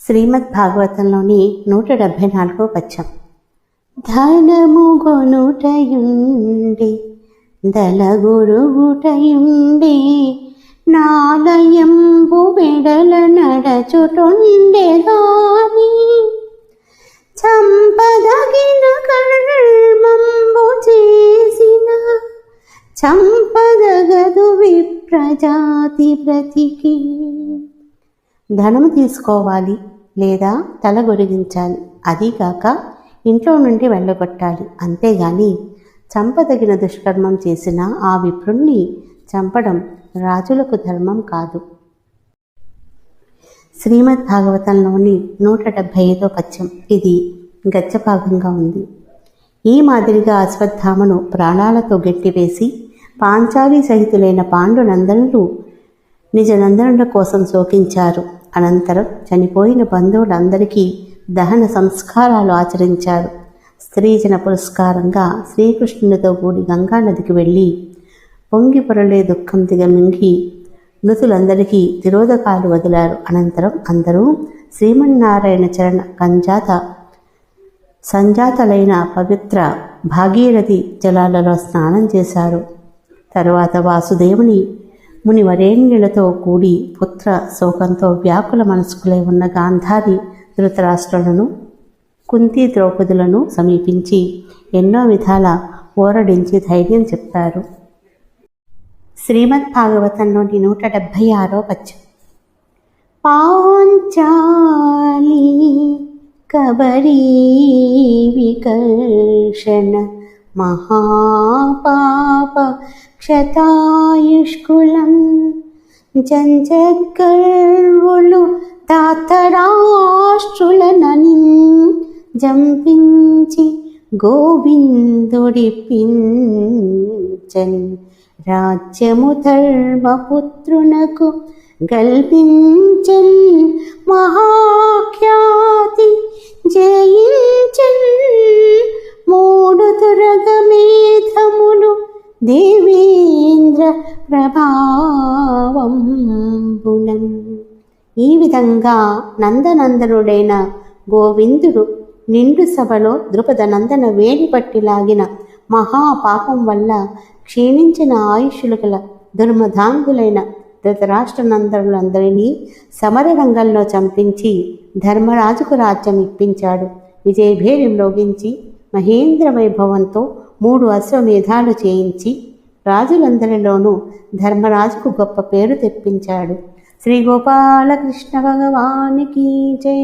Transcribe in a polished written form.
శ్రీమద్ భాగవతంలోని 174వ పద్యం. ధనము గొనుటయుండి దళగురుగుటయుండి నాలయంబు వెడల నడచుటుండే గాని చంపదగిన కర్మంబు చేసిన చంపదగదు విప్రజాతి బ్రతికి. ధనము తీసుకోవాలి లేదా తల గొరిగించాలి, అదీగాక ఇంట్లో నుండి వెళ్ళగొట్టాలి. అంతేగాని చంపదగిన దుష్కర్మం చేసిన ఆ విప్రుణ్ణి చంపడం రాజులకు ధర్మం కాదు. శ్రీమద్ భాగవతంలోని 175వ పద్యం. ఇది గద్యభాగంగా ఉంది. ఈ మాదిరిగా అశ్వత్థామను ప్రాణాలతో గట్టివేసి పాంచాలి సహితులైన పాండునందనులు నిజ నందనుల కోసం శోకించారు. అనంతరం చనిపోయిన బంధువులందరికీ దహన సంస్కారాలు ఆచరించారు. స్త్రీజన పురస్కారంగా శ్రీకృష్ణునితో కూడి గంగానదికి వెళ్ళి పొంగి పొరలే దుఃఖం దిగమింగి మృతులందరికీ తిరోధకాలు వదిలారు. అనంతరం అందరూ శ్రీమన్నారాయణ చరణ సంజాతలైన పవిత్ర భాగీరథి జలాలలో స్నానం చేశారు. తరువాత వాసుదేవుని మునివరేణ్యులతో కూడి పుత్ర శోకంతో వ్యాకుల మనస్కులై ఉన్న గాంధారి ధృతరాష్ట్రులను కుంతి ద్రౌపదులను సమీపించి ఎన్నో విధాల ఓరడించి ధైర్యం చెప్పారు. శ్రీమద్ భాగవతంలోని 176వ పద్యం. పాంచాలి కబరీ వికర్షణ మహాపాప క్షతాయుష్కులం జంజగర్వులు ధాతరాష్ట్రులనని జంపించి గోవిందుడిపించన్ రాజ్యము ధర్మపుత్రునకు గల్పించన్ మహాఖ్యాతి జయించన్ మూడు దురగమేధములు దేవేంద్ర ప్రభావంబునం. ఈ విధంగా నందనందనుడైన గోవిందుడు నిండు సభలో ద్రుపద నందన వేడి పట్టిలాగిన మహాపాపం వల్ల క్షీణించిన ఆయుష్యులు గల దుర్మధాంగులైన ధృతరాష్ట్ర నందనులందరినీ సమరరంగంలో చంపించి ధర్మరాజుకు రాజ్యం ఇప్పించాడు. విజయభేరి మ్రోగించి మహేంద్ర వైభవంతో 3 అశ్వమేధాలు చేయించి రాజులందరిలోనూ ధర్మరాజుకు గొప్ప పేరు తెప్పించాడు. శ్రీ గోపాలకృష్ణ భగవానికి జై.